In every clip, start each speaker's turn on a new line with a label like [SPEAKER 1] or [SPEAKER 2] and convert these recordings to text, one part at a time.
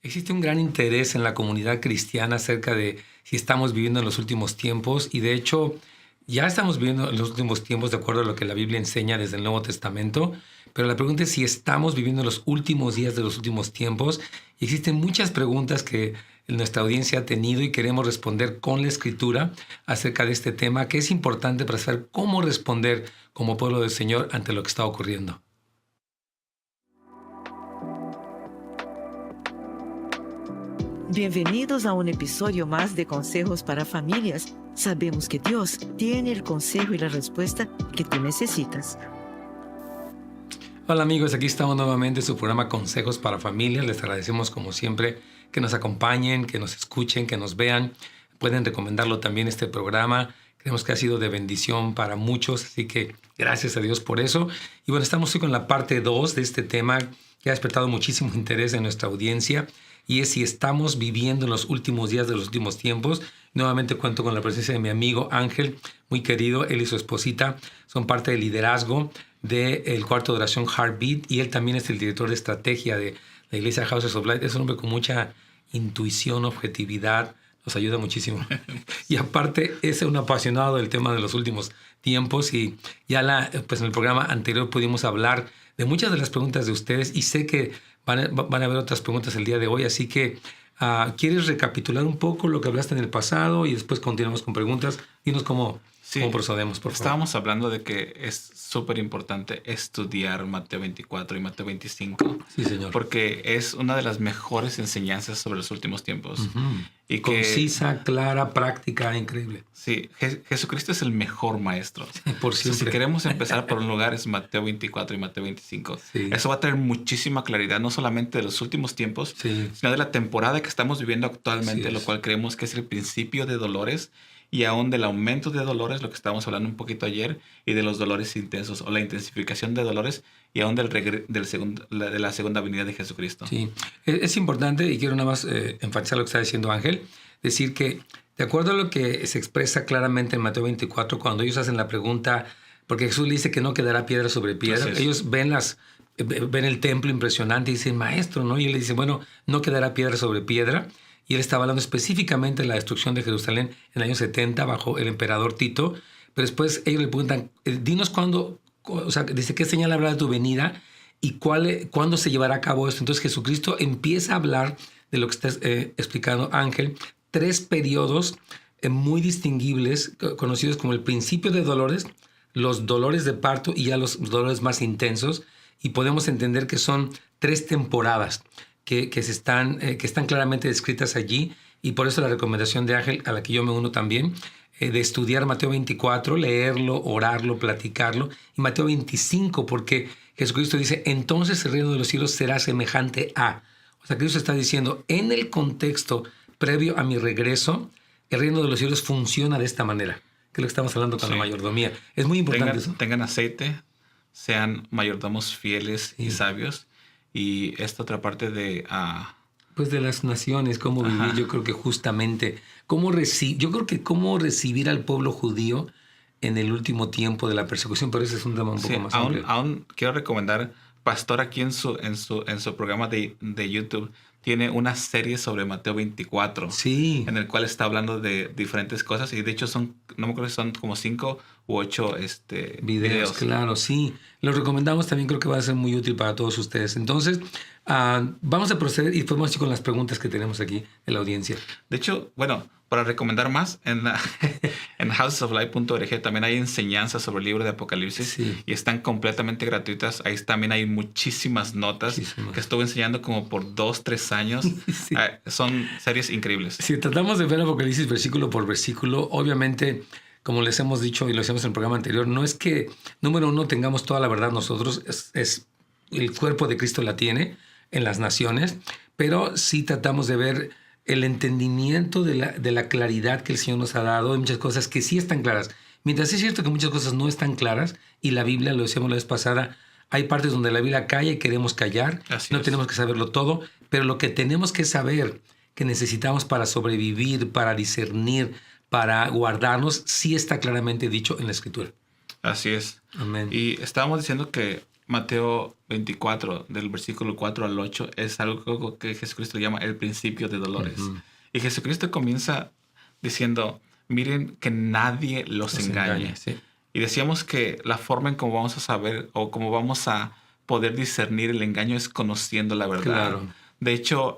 [SPEAKER 1] Existe un gran interés en la comunidad cristiana acerca de si estamos viviendo en los últimos tiempos y de hecho ya estamos viviendo en los últimos tiempos de acuerdo a lo que la Biblia enseña desde el Nuevo Testamento, pero la pregunta es si estamos viviendo en los últimos días de los últimos tiempos. Y existen muchas preguntas que nuestra audiencia ha tenido y queremos responder con la Escritura acerca de este tema que es importante para saber cómo responder como pueblo del Señor ante lo que está ocurriendo.
[SPEAKER 2] Bienvenidos a un episodio más de Consejos para Familias. Sabemos que Dios tiene el consejo y la respuesta que tú necesitas.
[SPEAKER 1] Hola amigos, aquí estamos nuevamente en su programa Consejos para Familias. Les agradecemos como siempre que nos acompañen, que nos escuchen, que nos vean. Pueden recomendarlo también este programa. Creemos que ha sido de bendición para muchos, así que gracias a Dios por eso. Y bueno, estamos hoy con la parte 2 de este tema que ha despertado muchísimo interés en nuestra audiencia. Y es si estamos viviendo en los últimos días de los últimos tiempos. Nuevamente cuento con la presencia de mi amigo Ángel, muy querido. Él y su esposita son parte del liderazgo del cuarto de oración Heartbeat. Y él también es el director de estrategia de la iglesia Houses of Light. Es un hombre con mucha intuición, objetividad. Nos ayuda muchísimo. Y aparte es un apasionado del tema de los últimos tiempos. Y ya pues en el programa anterior pudimos hablar de muchas de las preguntas de ustedes. Y sé que van a haber otras preguntas el día de hoy, así que ¿quieres recapitular un poco lo que hablaste en el pasado y después continuamos con preguntas? Dinos cómo procedemos, por favor.
[SPEAKER 3] Estábamos hablando de que es súper importante estudiar Mateo 24 y Mateo 25.
[SPEAKER 1] Sí, señor.
[SPEAKER 3] Porque es una de las mejores enseñanzas sobre los últimos tiempos.
[SPEAKER 1] Uh-huh.
[SPEAKER 3] Y
[SPEAKER 1] concisa, clara, práctica, increíble.
[SPEAKER 3] Sí, Jesucristo es el mejor maestro.
[SPEAKER 1] Sí, por siempre.
[SPEAKER 3] Si queremos empezar por un lugar es Mateo 24 y Mateo 25.
[SPEAKER 1] Sí.
[SPEAKER 3] Eso va a traer muchísima claridad, no solamente de los últimos tiempos,
[SPEAKER 1] sí,
[SPEAKER 3] sino de la temporada que estamos viviendo actualmente, lo cual creemos que es el principio de dolores y aún del aumento de dolores, lo que estábamos hablando un poquito ayer, y de los dolores intensos o la intensificación de dolores y aún de la segunda venida de Jesucristo.
[SPEAKER 1] Sí, es importante y quiero nada más enfatizar lo que está diciendo Ángel, decir que de acuerdo a lo que se expresa claramente en Mateo 24, cuando ellos hacen la pregunta, porque Jesús le dice que no quedará piedra sobre piedra, ellos ven el templo impresionante y dicen, maestro, ¿no? Y él le dice, bueno, no quedará piedra sobre piedra. Y él estaba hablando específicamente de la destrucción de Jerusalén en el año 70 bajo el emperador Tito. Pero después ellos le preguntan, dinos cuándo, o sea, dice, ¿qué señal habrá de tu venida? ¿Y cuándo se llevará a cabo esto? Entonces Jesucristo empieza a hablar de lo que está explicando Ángel. 3 periodos muy distinguibles, conocidos como el principio de dolores, los dolores de parto y ya los dolores más intensos. Y podemos entender que son 3 temporadas que están claramente descritas allí, y por eso la recomendación de Ángel, a la que yo me uno también, de estudiar Mateo 24, leerlo, orarlo, platicarlo, y Mateo 25, porque Jesucristo dice, entonces el reino de los cielos será semejante a. O sea, Cristo está diciendo, en el contexto previo a mi regreso, el reino de los cielos funciona de esta manera, que es lo que estamos hablando con la mayordomía. Es muy importante eso.
[SPEAKER 3] Tengan aceite, sean mayordomos fieles y sabios. Y esta otra parte de...
[SPEAKER 1] pues de las naciones, cómo vivir, yo creo que justamente, cómo recibir al pueblo judío en el último tiempo de la persecución, pero ese es un tema un poco más amplio.
[SPEAKER 3] Aún quiero recomendar, Pastor aquí en su programa de YouTube, tiene una serie sobre Mateo 24,
[SPEAKER 1] sí,
[SPEAKER 3] en el cual está hablando de diferentes cosas, y de hecho no me acuerdo si son como 5 u 8 videos.
[SPEAKER 1] Claro, sí. Los recomendamos también, creo que va a ser muy útil para todos ustedes. Entonces, vamos a proceder y podemos ir con las preguntas que tenemos aquí en la audiencia.
[SPEAKER 3] De hecho, bueno, para recomendar más, en housesoflight.org también hay enseñanzas sobre el libro de Apocalipsis y están completamente gratuitas. Ahí también hay muchísimas notas que estuve enseñando como por 2-3 años. Sí. Son series increíbles.
[SPEAKER 1] Si tratamos de ver Apocalipsis versículo por versículo, obviamente, como les hemos dicho y lo hicimos en el programa anterior, no es que, número uno, tengamos toda la verdad nosotros, es el cuerpo de Cristo la tiene en las naciones, pero sí tratamos de ver el entendimiento de la claridad que el Señor nos ha dado. Hay muchas cosas que sí están claras. Mientras es cierto que muchas cosas no están claras, y la Biblia, lo decíamos la vez pasada, hay partes donde la Biblia calla y queremos callar. No tenemos que saberlo todo, pero lo que tenemos que saber, que necesitamos para sobrevivir, para discernir, para guardarnos, sí está claramente dicho en la Escritura.
[SPEAKER 3] Así es.
[SPEAKER 1] Amén.
[SPEAKER 3] Y estábamos diciendo que Mateo 24, del versículo 4 al 8, es algo que Jesucristo llama el principio de dolores. Y Jesucristo comienza diciendo, miren que nadie los engañe.
[SPEAKER 1] Sí.
[SPEAKER 3] Y decíamos que la forma en cómo vamos a saber o cómo vamos a poder discernir el engaño es conociendo la verdad.
[SPEAKER 1] Claro.
[SPEAKER 3] De hecho,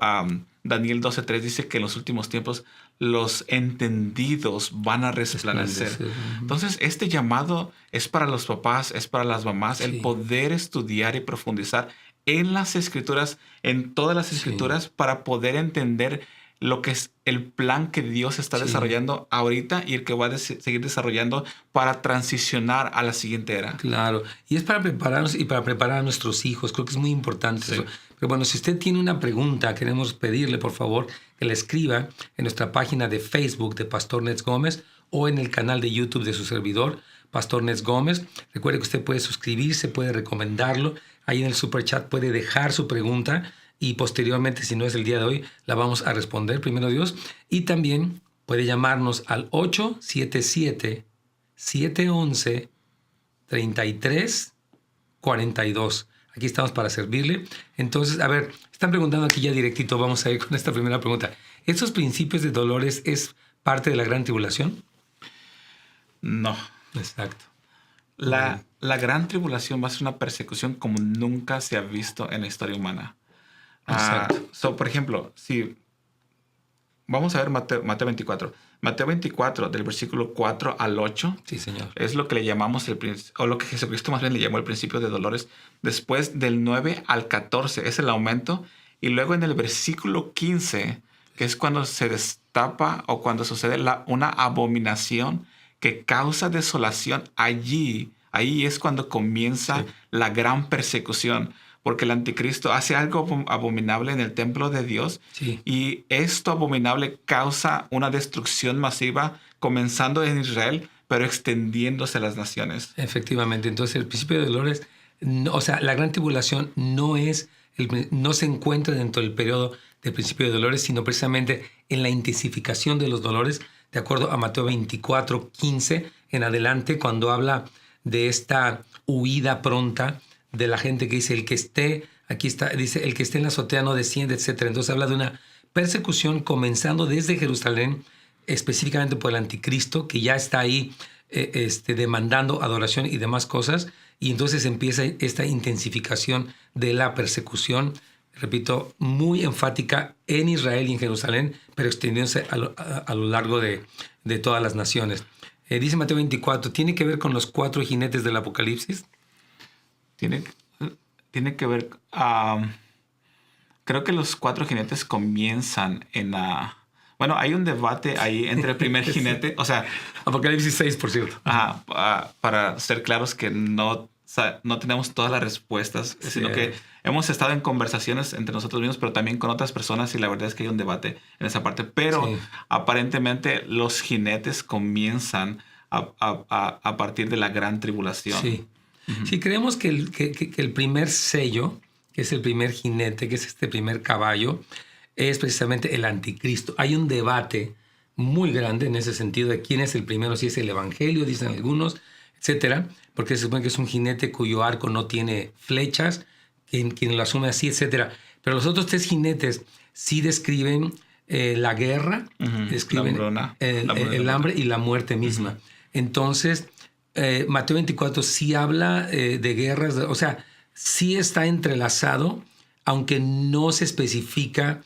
[SPEAKER 3] Daniel 12:3 dice que en los últimos tiempos los entendidos van a resplandecer. Entonces, este llamado es para los papás, es para las mamás, el poder estudiar y profundizar en las Escrituras, en todas las Escrituras, para poder entender lo que es el plan que Dios está desarrollando ahorita y el que va a seguir desarrollando para transicionar a la siguiente era.
[SPEAKER 1] Claro. Y es para prepararnos y para preparar a nuestros hijos. Creo que es muy importante eso. Pero bueno, si usted tiene una pregunta, queremos pedirle, por favor, que la escriba en nuestra página de Facebook de Pastor Nets Gómez o en el canal de YouTube de su servidor, Pastor Nets Gómez. Recuerde que usted puede suscribirse, puede recomendarlo. Ahí en el super chat puede dejar su pregunta y posteriormente, si no es el día de hoy, la vamos a responder, primero Dios. Y también puede llamarnos al 877-711-3342. Aquí estamos para servirle. Entonces, a ver, están preguntando aquí ya directito, vamos a ir con esta primera pregunta. ¿Estos principios de dolores es parte de la gran tribulación?
[SPEAKER 3] No.
[SPEAKER 1] Exacto.
[SPEAKER 3] La gran tribulación va a ser una persecución como nunca se ha visto en la historia humana. Exacto. Por ejemplo, si vamos a ver Mateo 24. Mateo 24, del versículo 4 al 8,
[SPEAKER 1] sí, señor,
[SPEAKER 3] es lo que le llamamos o lo que Jesucristo más bien le llamó el principio de dolores. Después del 9 al 14 es el aumento. Y luego en el versículo 15, que es cuando se destapa o cuando sucede una abominación que causa desolación, ahí es cuando comienza la gran persecución. Porque el anticristo hace algo abominable en el templo de Dios. Sí. Y esto abominable causa una destrucción masiva, comenzando en Israel, pero extendiéndose a las naciones.
[SPEAKER 1] Efectivamente. Entonces, el principio de dolores, la gran tribulación no se encuentra dentro del periodo del principio de dolores, sino precisamente en la intensificación de los dolores, de acuerdo a Mateo 24, 15 en adelante, cuando habla de esta huida pronta de la gente que dice, dice, el que esté en la azotea no desciende, etc. Entonces habla de una persecución comenzando desde Jerusalén, específicamente por el anticristo, que ya está ahí demandando adoración y demás cosas. Y entonces empieza esta intensificación de la persecución, repito, muy enfática en Israel y en Jerusalén, pero extendiéndose a lo largo de todas las naciones. Dice Mateo 24, ¿tiene que ver con los 4 jinetes del Apocalipsis?
[SPEAKER 3] Tiene que ver... creo que los 4 jinetes comienzan en... bueno, hay un debate ahí entre el primer jinete, o sea...
[SPEAKER 1] Apocalipsis 6, por cierto.
[SPEAKER 3] Para ser claros que no tenemos todas las respuestas, sino que hemos estado en conversaciones entre nosotros mismos, pero también con otras personas, y la verdad es que hay un debate en esa parte. Pero aparentemente los jinetes comienzan a partir de la gran tribulación.
[SPEAKER 1] Sí. Sí, creemos que el primer sello, que es el primer jinete, que es este primer caballo, es precisamente el anticristo. Hay un debate muy grande en ese sentido de quién es el primero, si es el evangelio, dicen algunos, etcétera, porque se supone que es un jinete cuyo arco no tiene flechas, quien lo asume así, etcétera. Pero los otros 3 jinetes sí describen la guerra, describen el hambre y la muerte misma. Entonces, Mateo 24 sí habla de guerras, sí está entrelazado, aunque no se especifica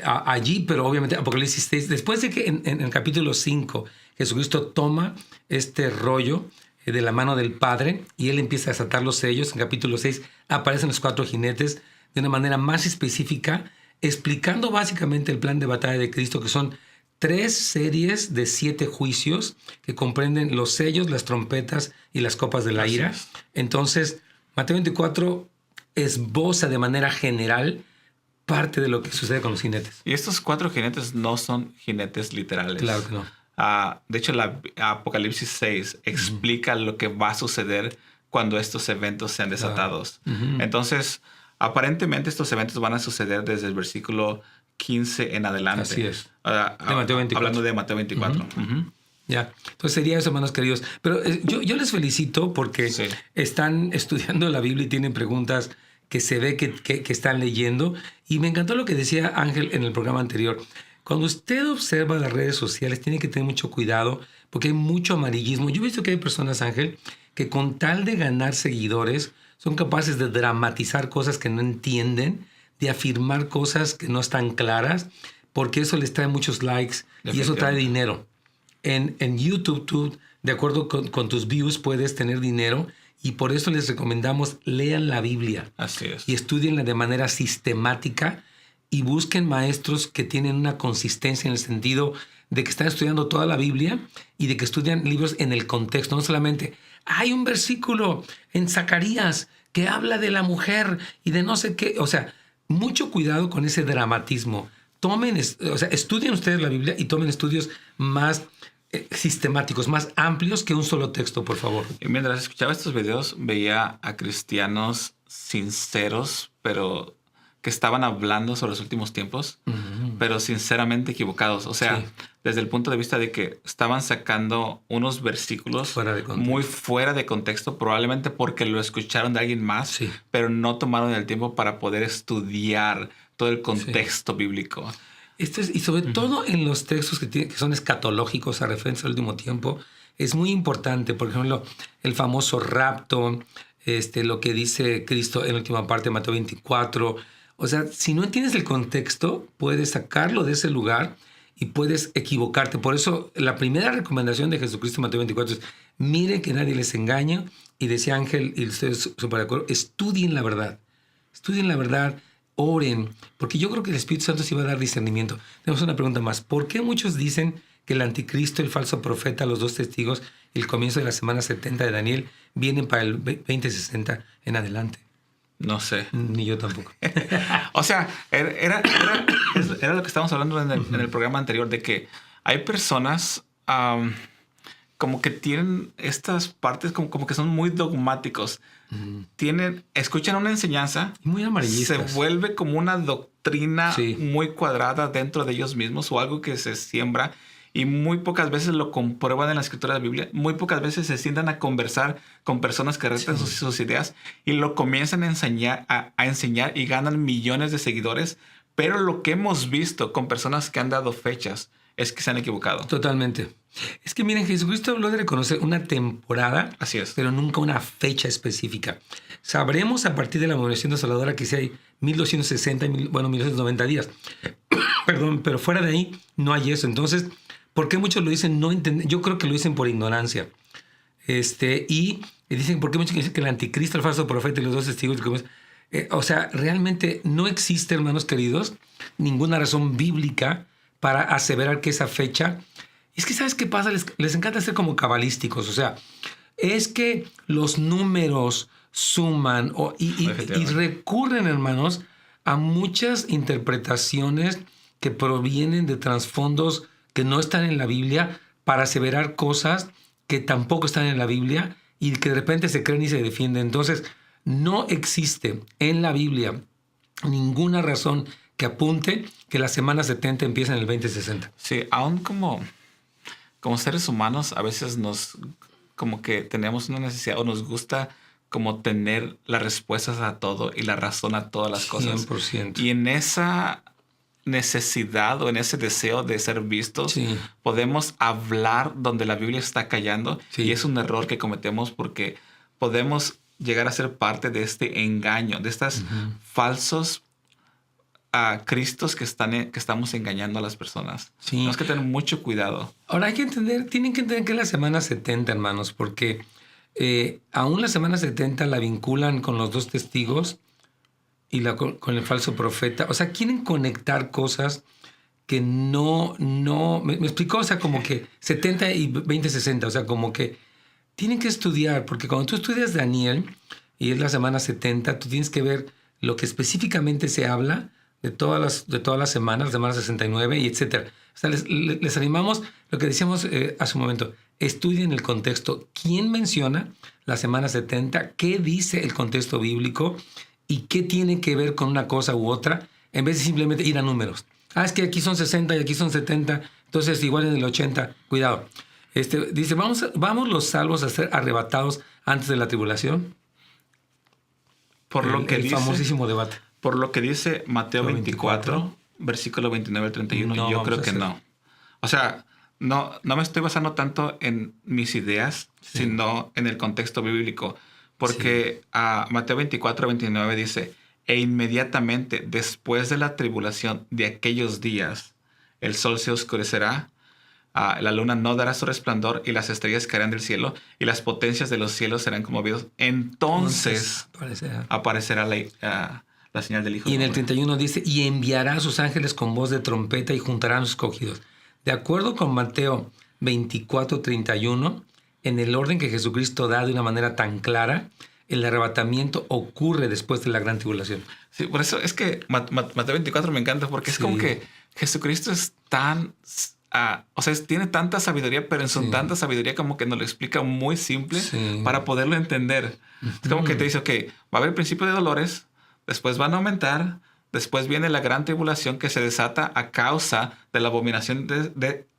[SPEAKER 1] allí, pero obviamente Apocalipsis 6, después de que en el capítulo 5 Jesucristo toma este rollo de la mano del Padre y él empieza a desatar los sellos, en capítulo 6 aparecen los 4 jinetes de una manera más específica, explicando básicamente el plan de batalla de Cristo, que son 3 series de 7 juicios que comprenden los sellos, las trompetas y las copas de la ira. Entonces, Mateo 24 esboza de manera general parte de lo que sucede con los jinetes.
[SPEAKER 3] Y estos 4 jinetes no son jinetes literales.
[SPEAKER 1] Claro que no.
[SPEAKER 3] De hecho, la Apocalipsis 6 explica lo que va a suceder cuando estos eventos sean desatados. Entonces, aparentemente estos eventos van a suceder desde el versículo 15 en adelante.
[SPEAKER 1] Así es. De Mateo 24.
[SPEAKER 3] Hablando de Mateo 24.
[SPEAKER 1] Ya, entonces sería eso, hermanos queridos. Pero yo les felicito porque están estudiando la Biblia y tienen preguntas que se ve que están leyendo. Y me encantó lo que decía Ángel en el programa anterior. Cuando usted observa las redes sociales, tiene que tener mucho cuidado porque hay mucho amarillismo. Yo he visto que hay personas, Ángel, que con tal de ganar seguidores son capaces de dramatizar cosas que no entienden, de afirmar cosas que no están claras, porque eso les trae muchos likes y eso trae dinero. En YouTube, tú, de acuerdo con tus views, puedes tener dinero y por eso les recomendamos lean la Biblia.
[SPEAKER 3] Así es.
[SPEAKER 1] Y estudienla de manera sistemática y busquen maestros que tienen una consistencia en el sentido de que están estudiando toda la Biblia y de que estudian libros en el contexto. No solamente, hay un versículo en Zacarías que habla de la mujer y de no sé qué. O sea, mucho cuidado con ese dramatismo. Estudien ustedes la Biblia y tomen estudios más sistemáticos, más amplios que un solo texto, por favor.
[SPEAKER 3] Y mientras escuchaba estos videos, veía a cristianos sinceros, pero que estaban hablando sobre los últimos tiempos, pero sinceramente equivocados. O sea, desde el punto de vista de que estaban sacando unos versículos muy fuera de contexto, probablemente porque lo escucharon de alguien más, pero no tomaron el tiempo para poder estudiar todo el contexto bíblico.
[SPEAKER 1] Y sobre todo en los textos que son escatológicos a referencia al último tiempo, es muy importante. Por ejemplo, el famoso rapto, lo que dice Cristo en la última parte de Mateo 24. O sea, si no entiendes el contexto, puedes sacarlo de ese lugar y puedes equivocarte. Por eso, la primera recomendación de Jesucristo en Mateo 24 es, miren que nadie les engañe. Y decía Ángel, y ustedes súper de acuerdo, estudien la verdad. Estudien la verdad. Oren, porque yo creo que el Espíritu Santo sí va a dar discernimiento. Tenemos una pregunta más. ¿Por qué muchos dicen que el anticristo, el falso profeta, los dos testigos y el comienzo de la semana 70 de Daniel vienen para el 2060 en adelante?
[SPEAKER 3] No sé.
[SPEAKER 1] Ni yo tampoco.
[SPEAKER 3] O sea, era lo que estábamos hablando en el programa anterior, de que hay personas como que tienen estas partes como que son muy dogmáticos. Escuchan una enseñanza,
[SPEAKER 1] muy amarillistas.
[SPEAKER 3] Se vuelve como una doctrina muy cuadrada dentro de ellos mismos o algo que se siembra y muy pocas veces lo comprueban en la escritura de la Biblia. Muy pocas veces se sientan a conversar con personas que retan sus ideas y lo comienzan a enseñar y ganan millones de seguidores. Pero lo que hemos visto con personas que han dado fechas es que se han equivocado.
[SPEAKER 1] Totalmente. Es que miren, Jesucristo habló de reconocer una temporada,
[SPEAKER 3] así es,
[SPEAKER 1] pero nunca una fecha específica. Sabremos a partir de la movilización desoladora que si hay 1260, 1290 días. Perdón, pero fuera de ahí no hay eso. Entonces, ¿por qué muchos lo dicen? No entienden. Yo creo que lo dicen por ignorancia. Y dicen, ¿por qué muchos dicen que el anticristo, el falso profeta y los dos testigos? O sea, realmente no existe, hermanos queridos, ninguna razón bíblica para aseverar que esa fecha... Es que, ¿sabes qué pasa? Les encanta ser como cabalísticos. O sea, es que los números suman y recurren, hermanos, a muchas interpretaciones que provienen de trasfondos que no están en la Biblia para aseverar cosas que tampoco están en la Biblia y que de repente se creen y se defienden. Entonces, no existe en la Biblia ninguna razón que apunte que la semana 70 empieza en el 2060.
[SPEAKER 3] Sí, aún como seres humanos a veces como que tenemos una necesidad o nos gusta como tener las respuestas a todo y la razón a todas las cosas.
[SPEAKER 1] 100%.
[SPEAKER 3] Y en esa necesidad o en ese deseo de ser vistos, podemos hablar donde la Biblia está callando. Y es un error que cometemos porque podemos llegar a ser parte de este engaño, de estos falsos a Cristos que estamos engañando a las personas. Tenemos que tener mucho cuidado.
[SPEAKER 1] Ahora tienen que entender que es la semana 70, hermanos, porque aún la semana 70 la vinculan con los dos testigos y con el falso profeta. O sea, quieren conectar cosas que no... ¿Me explicó? O sea, como que 70 y 2060. O sea, como que tienen que estudiar, porque cuando tú estudias Daniel y es la semana 70, tú tienes que ver lo que específicamente se habla de todas las semanas, la semana 69 y etcétera. O sea, les animamos lo que decíamos hace un momento. Estudien el contexto. ¿Quién menciona la semana 70? ¿Qué dice el contexto bíblico? ¿Y qué tiene que ver con una cosa u otra? En vez de simplemente ir a números. Es que aquí son 60 y aquí son 70. Entonces igual en el 80. Cuidado. Dice, ¿vamos los salvos a ser arrebatados antes de la tribulación?
[SPEAKER 3] Por lo que
[SPEAKER 1] el
[SPEAKER 3] dice,
[SPEAKER 1] famosísimo debate.
[SPEAKER 3] Por lo que dice Mateo 24, versículo 29 al 31,
[SPEAKER 1] No,
[SPEAKER 3] yo creo que
[SPEAKER 1] hacer.
[SPEAKER 3] no. O sea, no me estoy basando tanto en mis ideas, sino en el contexto bíblico. Porque Mateo 24, 29 dice, e inmediatamente después de la tribulación de aquellos días, el sol se oscurecerá, la luna no dará su resplandor y las estrellas caerán del cielo y las potencias de los cielos serán conmovidos. Entonces aparecerá la señal del Hijo
[SPEAKER 1] Y
[SPEAKER 3] del
[SPEAKER 1] en el
[SPEAKER 3] Hombre.
[SPEAKER 1] 31 dice, y enviará a sus ángeles con voz de trompeta y juntarán a sus escogidos. De acuerdo con Mateo 24, 31, en el orden que Jesucristo da de una manera tan clara, el arrebatamiento ocurre después de la gran tribulación.
[SPEAKER 3] Sí, por eso es que Mateo 24 me encanta, porque es como que Jesucristo es tan... o sea, tiene tanta sabiduría, pero en su tanta sabiduría como que nos lo explica muy simple para poderlo entender. Es como que te dice, ok, va a haber el principio de dolores, después van a aumentar, después viene la gran tribulación que se desata a causa de la abominación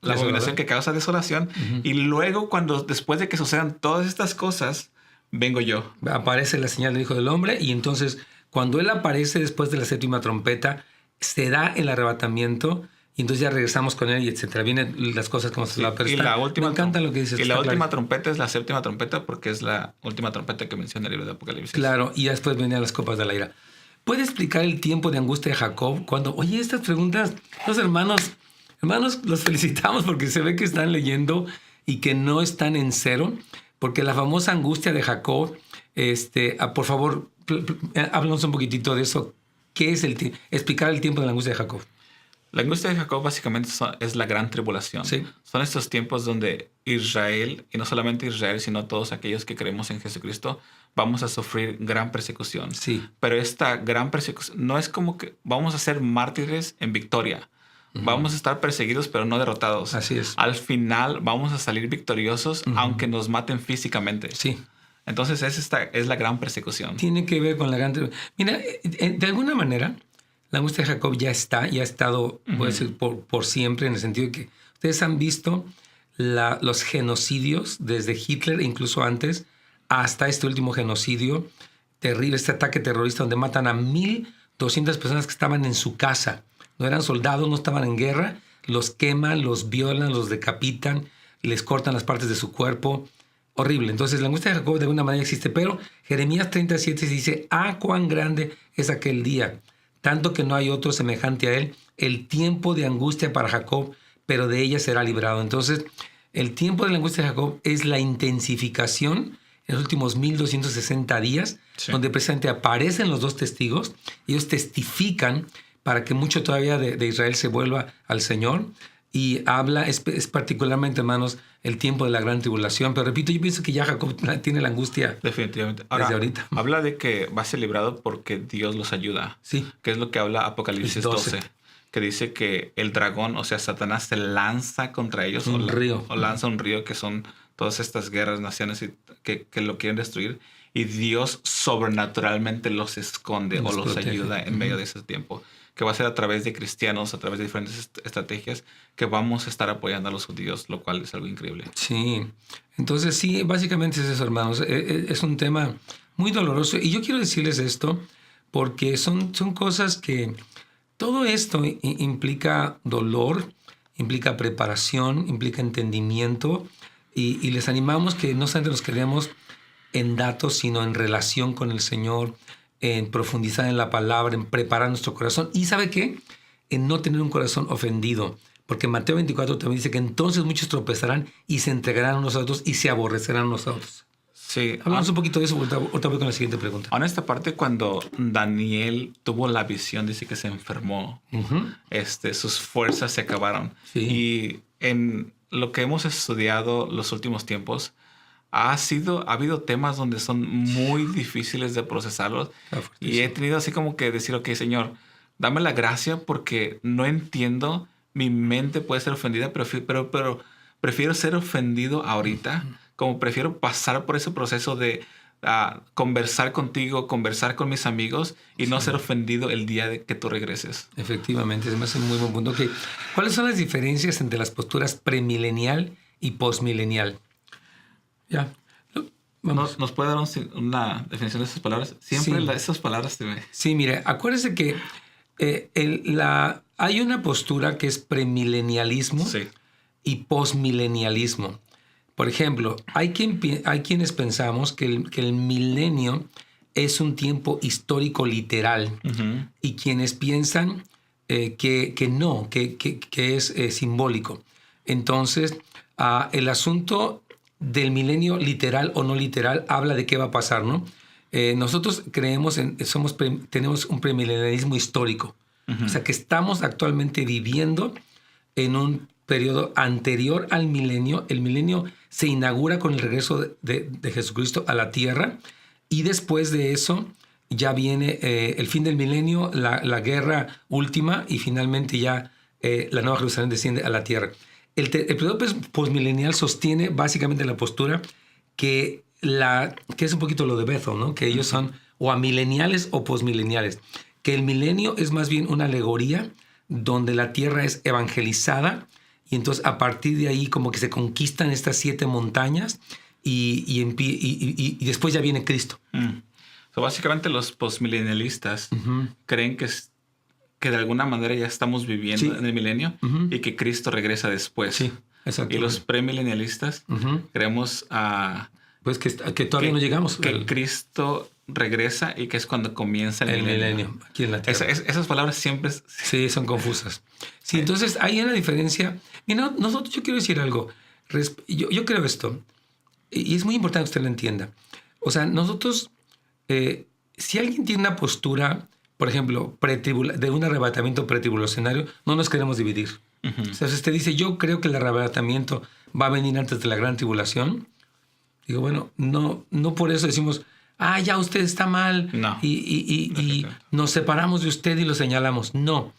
[SPEAKER 3] la abominación que causa desolación. Y luego, después de que sucedan todas estas cosas, vengo yo.
[SPEAKER 1] Aparece la señal del Hijo del Hombre y entonces cuando Él aparece después de la séptima trompeta, se da el arrebatamiento y entonces ya regresamos con Él y etcétera. Vienen las cosas como se la
[SPEAKER 3] Y la última,
[SPEAKER 1] me encanta lo que dices.
[SPEAKER 3] Y la última trompeta es la séptima trompeta porque es la última trompeta que menciona el libro de Apocalipsis.
[SPEAKER 1] Claro, y después venían las copas de la ira. ¿Puede explicar el tiempo de angustia de Jacob? Oye, estas preguntas, los hermanos, los felicitamos porque se ve que están leyendo y que no están en cero, porque la famosa angustia de Jacob, por favor, háblanos un poquitito de eso. ¿Qué es explicar el tiempo de la angustia de Jacob?
[SPEAKER 3] La angustia de Jacob básicamente es la gran tribulación.
[SPEAKER 1] Sí.
[SPEAKER 3] Son estos tiempos donde Israel, y no solamente Israel, sino todos aquellos que creemos en Jesucristo, vamos a sufrir gran persecución.
[SPEAKER 1] Sí.
[SPEAKER 3] Pero esta gran persecución no es como que vamos a ser mártires en victoria. Vamos a estar perseguidos, pero no derrotados.
[SPEAKER 1] Así es.
[SPEAKER 3] Al final vamos a salir victoriosos, aunque nos maten físicamente.
[SPEAKER 1] Sí.
[SPEAKER 3] Entonces esta es la gran persecución.
[SPEAKER 1] Tiene que ver con la gran tribulación. Mira, de alguna manera, la angustia de Jacob ya ha estado, puede ser por siempre, en el sentido de que ustedes han visto los genocidios desde Hitler, incluso antes, hasta este último genocidio terrible, este ataque terrorista donde matan a 1,200 personas que estaban en su casa. No eran soldados, no estaban en guerra, los queman, los violan, los decapitan, les cortan las partes de su cuerpo. Horrible. Entonces la angustia de Jacob de alguna manera existe, pero Jeremías 37 dice, cuán grande es aquel día, tanto que no hay otro semejante a él, el tiempo de angustia para Jacob, pero de ella será librado. Entonces, el tiempo de la angustia de Jacob es la intensificación en los últimos 1,260 días, donde precisamente aparecen los dos testigos, ellos testifican para que mucho todavía de Israel se vuelva al Señor, y habla, es particularmente, hermanos, el tiempo de la gran tribulación. Pero repito, yo pienso que ya Jacob tiene la angustia.
[SPEAKER 3] Definitivamente.
[SPEAKER 1] Desde ahorita.
[SPEAKER 3] Habla de que va a ser librado porque Dios los ayuda.
[SPEAKER 1] Sí.
[SPEAKER 3] Que es lo que habla Apocalipsis 12. Que dice que el dragón, o sea, Satanás se lanza contra ellos.
[SPEAKER 1] Río.
[SPEAKER 3] O lanza un río, que son todas estas guerras, naciones que lo quieren destruir. Y Dios sobrenaturalmente los esconde o los
[SPEAKER 1] protege.
[SPEAKER 3] Ayuda en medio de ese tiempo. Que va a ser a través de cristianos, a través de diferentes estrategias, que vamos a estar apoyando a los judíos, lo cual es algo increíble.
[SPEAKER 1] Sí. Entonces, sí, básicamente es eso, hermanos. Es un tema muy doloroso. Y yo quiero decirles esto porque son cosas que... Todo esto implica dolor, implica preparación, implica entendimiento. Y les animamos que no solamente nos quedemos en datos, sino en relación con el Señor, en profundizar en la palabra, en preparar nuestro corazón. ¿Y sabe qué? En no tener un corazón ofendido. Porque Mateo 24 también dice que entonces muchos tropezarán y se entregarán unos a otros y se aborrecerán unos a otros.
[SPEAKER 3] Sí.
[SPEAKER 1] Hablamos un poquito de eso, otra vez con la siguiente pregunta.
[SPEAKER 3] En esta parte, cuando Daniel tuvo la visión, dice que se enfermó. Sus fuerzas se acabaron.
[SPEAKER 1] Sí.
[SPEAKER 3] Y en lo que hemos estudiado los últimos tiempos, ha habido temas donde son muy difíciles de procesarlos. Y he tenido así como que decir, ok, Señor, dame la gracia porque no entiendo. Mi mente puede ser ofendida, pero prefiero ser ofendido ahorita. Como prefiero pasar por ese proceso de conversar contigo, conversar con mis amigos y no ser ofendido el día de que tú regreses.
[SPEAKER 1] Efectivamente, se me hace un muy buen punto. Okay. ¿Cuáles son las diferencias entre las posturas premilenial y posmilenial. Ya. Vamos.
[SPEAKER 3] ¿Nos puede dar una definición de esas palabras? Siempre
[SPEAKER 1] Sí.
[SPEAKER 3] Esas palabras te me...
[SPEAKER 1] Sí, mire, acuérdese que hay una postura que es premilenialismo
[SPEAKER 3] Sí.
[SPEAKER 1] y posmilenialismo. Por ejemplo, hay quienes pensamos que el milenio es un tiempo histórico literal
[SPEAKER 3] Ujú.
[SPEAKER 1] y quienes piensan que no, que es simbólico. Entonces, el asunto del milenio literal o no literal habla de qué va a pasar, ¿no? Nosotros creemos tenemos un premilenialismo histórico.
[SPEAKER 3] Ujú.
[SPEAKER 1] O sea, que estamos actualmente viviendo en un periodo anterior al milenio. El milenio se inaugura con el regreso de Jesucristo a la tierra y después de eso ya viene el fin del milenio, la guerra última y finalmente ya la Nueva Jerusalén desciende a la tierra. El periodo postmilenial sostiene básicamente la postura que es un poquito lo de Bethel, ¿no? Que ellos son o amileniales o postmileniales. Que el milenio es más bien una alegoría donde la tierra es evangelizada y entonces a partir de ahí como que se conquistan estas 7 montañas y después ya viene Cristo.
[SPEAKER 3] Básicamente los postmilenialistas creen que de alguna manera ya estamos viviendo
[SPEAKER 1] Sí.
[SPEAKER 3] en el milenio y que Cristo regresa después.
[SPEAKER 1] Sí, exacto.
[SPEAKER 3] Y los premilenialistas creemos
[SPEAKER 1] pues que todavía no llegamos.
[SPEAKER 3] Que Cristo regresa y que es cuando comienza el milenio.
[SPEAKER 1] Aquí en la tierra.
[SPEAKER 3] Esas palabras siempre...
[SPEAKER 1] Sí, son confusas. Sí, entonces hay una diferencia. Mira, yo quiero decir algo. Yo creo esto, y es muy importante que usted lo entienda. O sea, nosotros, si alguien tiene una postura, por ejemplo, de un arrebatamiento pretribulacionario, no nos queremos dividir. O sea, si usted dice, yo creo que el arrebatamiento va a venir antes de la gran tribulación, digo, bueno, no por eso decimos, ya usted está mal
[SPEAKER 3] No.
[SPEAKER 1] y nos separamos de usted y lo señalamos. No,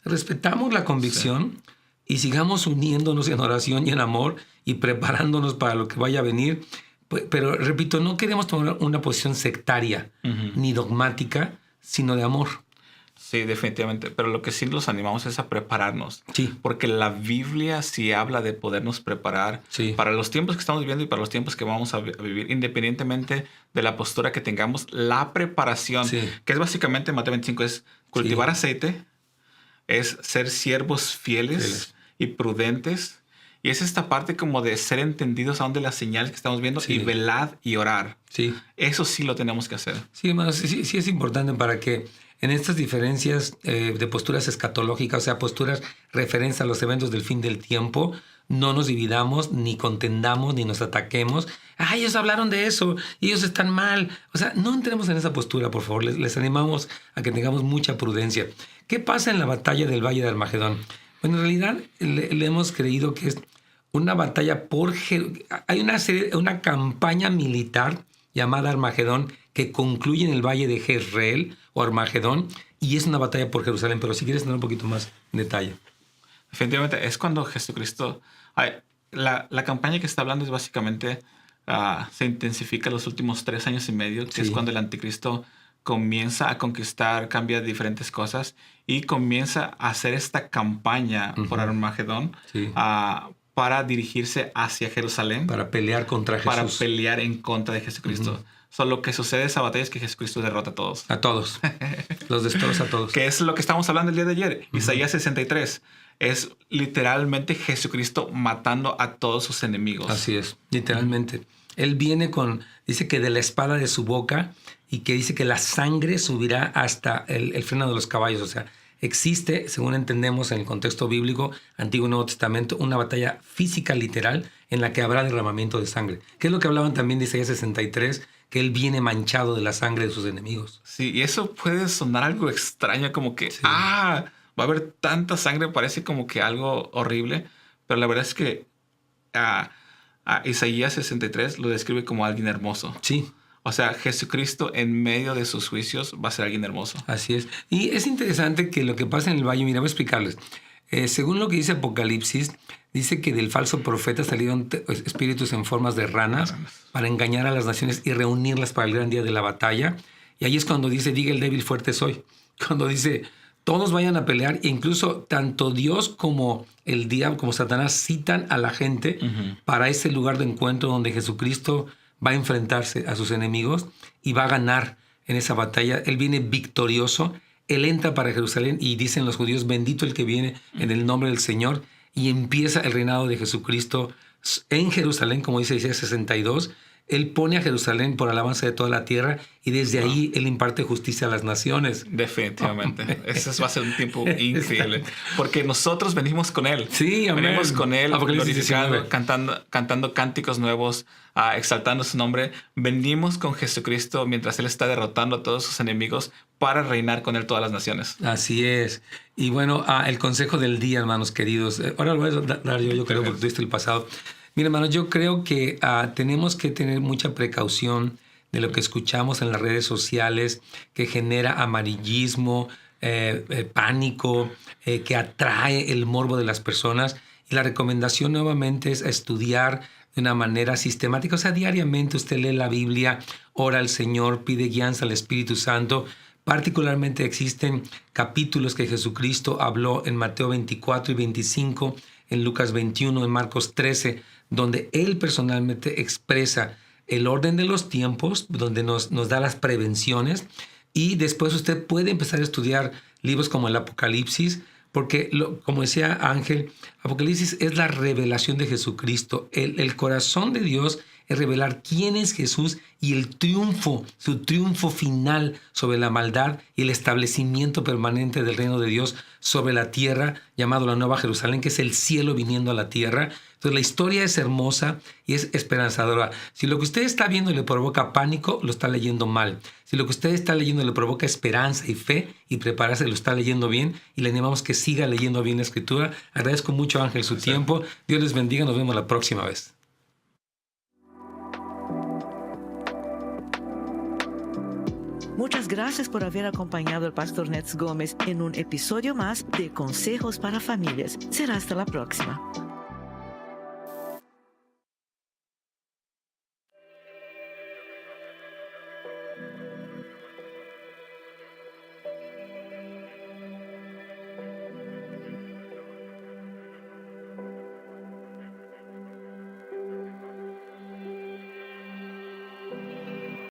[SPEAKER 1] respetamos la convicción y sigamos uniéndonos en oración y en amor y preparándonos para lo que vaya a venir. Pero, repito, no queremos tomar una posición sectaria ni dogmática, sino de amor.
[SPEAKER 3] Sí, definitivamente. Pero lo que sí los animamos es a prepararnos.
[SPEAKER 1] Sí.
[SPEAKER 3] Porque la Biblia sí habla de podernos preparar para los tiempos que estamos viviendo y para los tiempos que vamos a vivir, independientemente de la postura que tengamos. La preparación, que es básicamente, Mateo 25, es cultivar aceite, es ser siervos fieles y prudentes. Y es esta parte como de ser entendidos a dónde las señales que estamos viendo y velad y orar.
[SPEAKER 1] Sí.
[SPEAKER 3] Eso sí lo tenemos que hacer.
[SPEAKER 1] Sí, hermano, sí es importante para que en estas diferencias de posturas escatológicas, o sea, posturas referencia a los eventos del fin del tiempo, no nos dividamos, ni contendamos, ni nos ataquemos. Ellos hablaron de eso y ellos están mal. O sea, no entremos en esa postura, por favor. Les animamos a que tengamos mucha prudencia. ¿Qué pasa en la batalla del Valle de Armagedón? Bueno, en realidad le hemos creído que es una batalla hay una campaña militar llamada Armagedón que concluye en el Valle de Jezreel o Armagedón y es una batalla por Jerusalén, pero si quieres tener un poquito más en detalle.
[SPEAKER 3] Definitivamente es cuando Jesucristo... La campaña que está hablando es básicamente... se intensifica los últimos 3 años y medio, que es cuando el anticristo comienza a conquistar, cambia diferentes cosas y comienza a hacer esta campaña por Armagedón para dirigirse hacia Jerusalén.
[SPEAKER 1] Para pelear contra Jesús.
[SPEAKER 3] Para pelear en contra de Jesucristo. Solo lo que sucede en esa batalla es que Jesucristo derrota a todos.
[SPEAKER 1] A todos. Los destroza a todos.
[SPEAKER 3] Que es lo que estamos hablando el día de ayer. Isaías 63. Es literalmente Jesucristo matando a todos sus enemigos.
[SPEAKER 1] Así es, literalmente. Él viene dice que de la espada de su boca y que dice que la sangre subirá hasta el freno de los caballos. O sea, existe, según entendemos en el contexto bíblico, Antiguo y Nuevo Testamento, una batalla física literal en la que habrá derramamiento de sangre. Que es lo que hablaban también de Isaías 63, que él viene manchado de la sangre de sus enemigos.
[SPEAKER 3] Sí, y eso puede sonar algo extraño, como que, va a haber tanta sangre, parece como que algo horrible, pero la verdad es que Isaías 63 lo describe como alguien hermoso.
[SPEAKER 1] Sí.
[SPEAKER 3] O sea, Jesucristo en medio de sus juicios va a ser alguien hermoso.
[SPEAKER 1] Así es. Y es interesante que lo que pasa en el valle, mira, voy a explicarles. Según lo que dice Apocalipsis, dice que del falso profeta salieron espíritus en formas de ranas para engañar a las naciones y reunirlas para el gran día de la batalla. Y ahí es cuando dice, diga el débil, fuerte soy. Cuando dice, todos vayan a pelear, e incluso tanto Dios como el diablo, como Satanás, citan a la gente para ese lugar de encuentro donde Jesucristo va a enfrentarse a sus enemigos y va a ganar en esa batalla. Él viene victorioso, él entra para Jerusalén y dicen los judíos, bendito el que viene en el nombre del Señor, y empieza el reinado de Jesucristo en Jerusalén, como dice Isaías 62. Él pone a Jerusalén por alabanza de toda la tierra y desde ahí Él imparte justicia a las naciones.
[SPEAKER 3] Definitivamente. Ese va a ser un tiempo increíble. Porque nosotros venimos con Él.
[SPEAKER 1] Sí, amén.
[SPEAKER 3] Venimos con Él,
[SPEAKER 1] glorificando,
[SPEAKER 3] cantando cánticos nuevos, exaltando su nombre. Venimos con Jesucristo mientras Él está derrotando a todos sus enemigos para reinar con Él todas las naciones.
[SPEAKER 1] Así es. Y bueno, el consejo del día, hermanos queridos. Ahora lo voy a dar yo creo, porque tuviste el pasado. Mira, hermanos, yo creo que tenemos que tener mucha precaución de lo que escuchamos en las redes sociales, que genera amarillismo, pánico, que atrae el morbo de las personas. Y la recomendación nuevamente es estudiar de una manera sistemática. O sea, diariamente usted lee la Biblia, ora al Señor, pide guianza al Espíritu Santo. Particularmente existen capítulos que Jesucristo habló en Mateo 24 y 25, en Lucas 21, en Marcos 13, donde Él personalmente expresa el orden de los tiempos, donde nos da las prevenciones, y después usted puede empezar a estudiar libros como el Apocalipsis, porque como decía Ángel, Apocalipsis es la revelación de Jesucristo. El corazón de Dios es revelar quién es Jesús y el triunfo, su triunfo final sobre la maldad y el establecimiento permanente del reino de Dios sobre la tierra, llamado la Nueva Jerusalén, que es el cielo viniendo a la tierra. Entonces la historia es hermosa y es esperanzadora. Si lo que usted está viendo le provoca pánico, lo está leyendo mal. Si lo que usted está leyendo le provoca esperanza y fe y prepararse, lo está leyendo bien, y le animamos que siga leyendo bien la Escritura. Agradezco mucho, Ángel, su tiempo. Dios les bendiga. Nos vemos la próxima vez.
[SPEAKER 2] Muchas gracias por haber acompañado al Pastor Nets Gómez en un episodio más de Consejos para Familias. Será hasta la próxima.